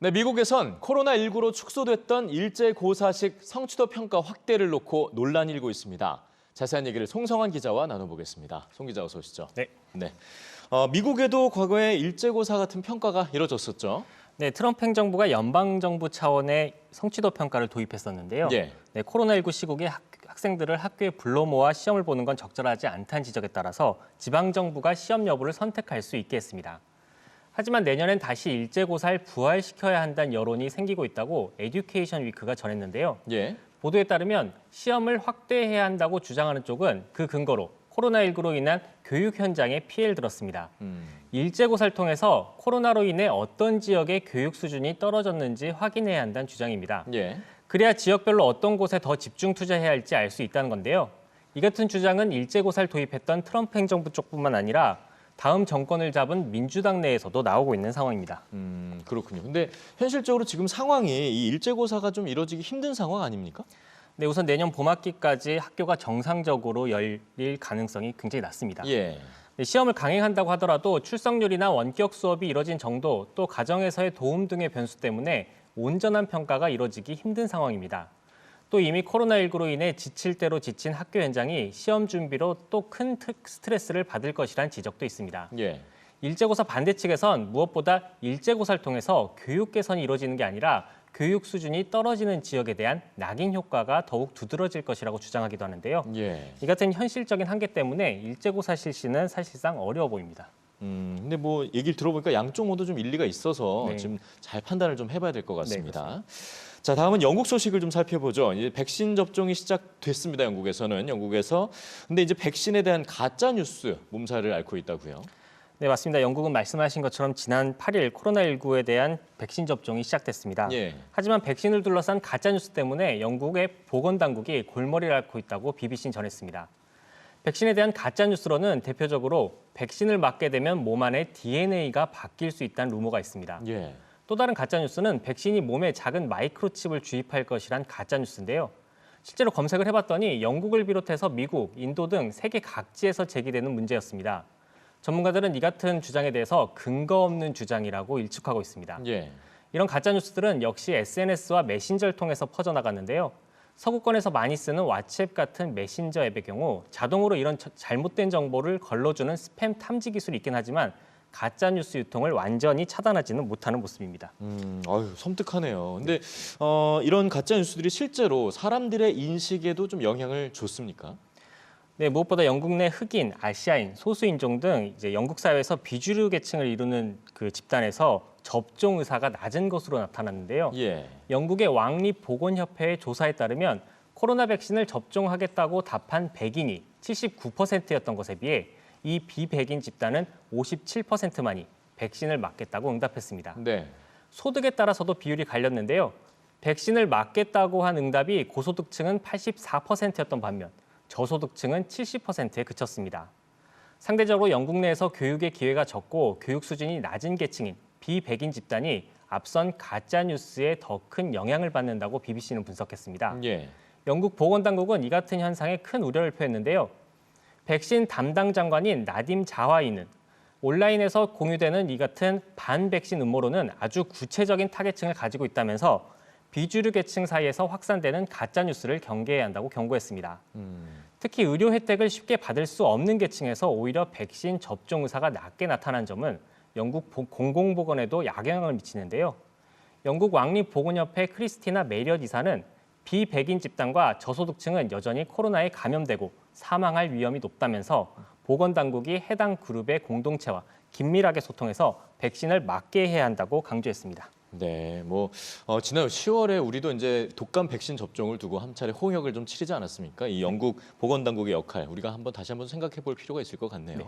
네, 미국에선 코로나19로 축소됐던 일제고사식 성취도 평가 확대를 놓고 논란이 일고 있습니다. 자세한 얘기를 송성환 기자와 나눠보겠습니다. 송 기자 어서 오시죠. 네. 미국에도 과거에 일제고사 같은 평가가 이뤄졌었죠. 네, 트럼프 행정부가 연방정부 차원의 성취도 평가를 도입했었는데요. 예. 네, 코로나19 시국에 학생들을 학교에 불러 모아 시험을 보는 건 적절하지 않다는 지적에 따라서 지방정부가 시험 여부를 선택할 수 있게 했습니다. 하지만 내년엔 다시 일제고사를 부활시켜야 한다는 여론이 생기고 있다고 에듀케이션 위크가 전했는데요. 예. 보도에 따르면 시험을 확대해야 한다고 주장하는 쪽은 그 근거로 코로나19로 인한 교육 현장에 피해를 들었습니다. 일제고사를 통해서 코로나로 인해 어떤 지역의 교육 수준이 떨어졌는지 확인해야 한다는 주장입니다. 예. 그래야 지역별로 어떤 곳에 더 집중 투자해야 할지 알 수 있다는 건데요. 이 같은 주장은 일제고사를 도입했던 트럼프 행정부 쪽뿐만 아니라 다음 정권을 잡은 민주당 내에서도 나오고 있는 상황입니다. 그렇군요. 근데 현실적으로 지금 상황이 이 일제고사가 좀 이뤄지기 힘든 상황 아닙니까? 네, 우선 내년 봄학기까지 학교가 정상적으로 열릴 가능성이 굉장히 낮습니다. 예. 네, 시험을 강행한다고 하더라도 출석률이나 원격 수업이 이뤄진 정도, 또 가정에서의 도움 등의 변수 때문에 온전한 평가가 이뤄지기 힘든 상황입니다. 또 이미 코로나19로 인해 지칠 대로 지친 학교 현장이 시험 준비로 또 큰 스트레스를 받을 것이란 지적도 있습니다. 예. 일제고사 반대 측에선 무엇보다 일제고사를 통해서 교육 개선이 이루어지는 게 아니라 교육 수준이 떨어지는 지역에 대한 낙인 효과가 더욱 두드러질 것이라고 주장하기도 하는데요. 예. 이 같은 현실적인 한계 때문에 일제고사 실시는 사실상 어려워 보입니다. 근데 뭐 얘기를 들어보니까 양쪽 모두 좀 일리가 있어서 네. 지금 잘 판단을 좀 해봐야 될 것 같습니다. 네, 자, 다음은 영국 소식을 좀 살펴보죠. 이제 백신 접종이 시작됐습니다. 영국에서. 근데 이제 백신에 대한 가짜 뉴스 몸살을 앓고 있다고요. 네, 맞습니다. 영국은 말씀하신 것처럼 지난 8일 코로나19에 대한 백신 접종이 시작됐습니다. 예. 하지만 백신을 둘러싼 가짜뉴스 때문에 영국의 보건당국이 골머리를 앓고 있다고 BBC는 전했습니다. 백신에 대한 가짜뉴스로는 대표적으로 백신을 맞게 되면 몸 안에 DNA가 바뀔 수 있다는 루머가 있습니다. 예. 또 다른 가짜뉴스는 백신이 몸에 작은 마이크로칩을 주입할 것이란 가짜뉴스인데요. 실제로 검색을 해봤더니 영국을 비롯해서 미국, 인도 등 세계 각지에서 제기되는 문제였습니다. 전문가들은 이 같은 주장에 대해서 근거 없는 주장이라고 일축하고 있습니다. 예. 이런 가짜뉴스들은 역시 SNS와 메신저를 통해서 퍼져나갔는데요. 서구권에서 많이 쓰는 왓츠앱 같은 메신저 앱의 경우 자동으로 이런 잘못된 정보를 걸러주는 스팸 탐지 기술이 있긴 하지만 가짜뉴스 유통을 완전히 차단하지는 못하는 모습입니다. 섬뜩하네요. 근데 이런 가짜 뉴스들이 실제로 사람들의 인식에도 좀 영향을 줬습니까? 네, 무엇보다 영국 내 흑인, 아시아인, 소수인종 등 이제 영국 사회에서 비주류 계층을 이루는 그 집단에서 접종 의사가 낮은 것으로 나타났는데요. 예. 영국의 왕립보건협회의 조사에 따르면 코로나 백신을 접종하겠다고 답한 백인이 79%였던 것에 비해 이 비백인 집단은 57%만이 백신을 맞겠다고 응답했습니다. 네. 소득에 따라서도 비율이 갈렸는데요. 백신을 맞겠다고 한 응답이 고소득층은 84%였던 반면 저소득층은 70%에 그쳤습니다. 상대적으로 영국 내에서 교육의 기회가 적고 교육 수준이 낮은 계층인 비백인 집단이 앞선 가짜뉴스에 더 큰 영향을 받는다고 BBC는 분석했습니다. 예. 영국 보건당국은 이 같은 현상에 큰 우려를 표했는데요. 백신 담당 장관인 나딤 자와이는 온라인에서 공유되는 이 같은 반백신 음모론은 아주 구체적인 타겟층을 가지고 있다면서 비주류 계층 사이에서 확산되는 가짜뉴스를 경계해야 한다고 경고했습니다. 특히 의료 혜택을 쉽게 받을 수 없는 계층에서 오히려 백신 접종 의사가 낮게 나타난 점은 영국 공공보건에도 악영향을 미치는데요. 영국 왕립보건협회 크리스티나 메리엇 이사는 비백인 집단과 저소득층은 여전히 코로나에 감염되고 사망할 위험이 높다면서 보건당국이 해당 그룹의 공동체와 긴밀하게 소통해서 백신을 맞게 해야 한다고 강조했습니다. 네, 지난 10월에 우리도 이제 독감 백신 접종을 두고 한 차례 홍역을 좀 치르지 않았습니까? 이 영국 보건당국의 역할 우리가 다시 한번 생각해 볼 필요가 있을 것 같네요. 네.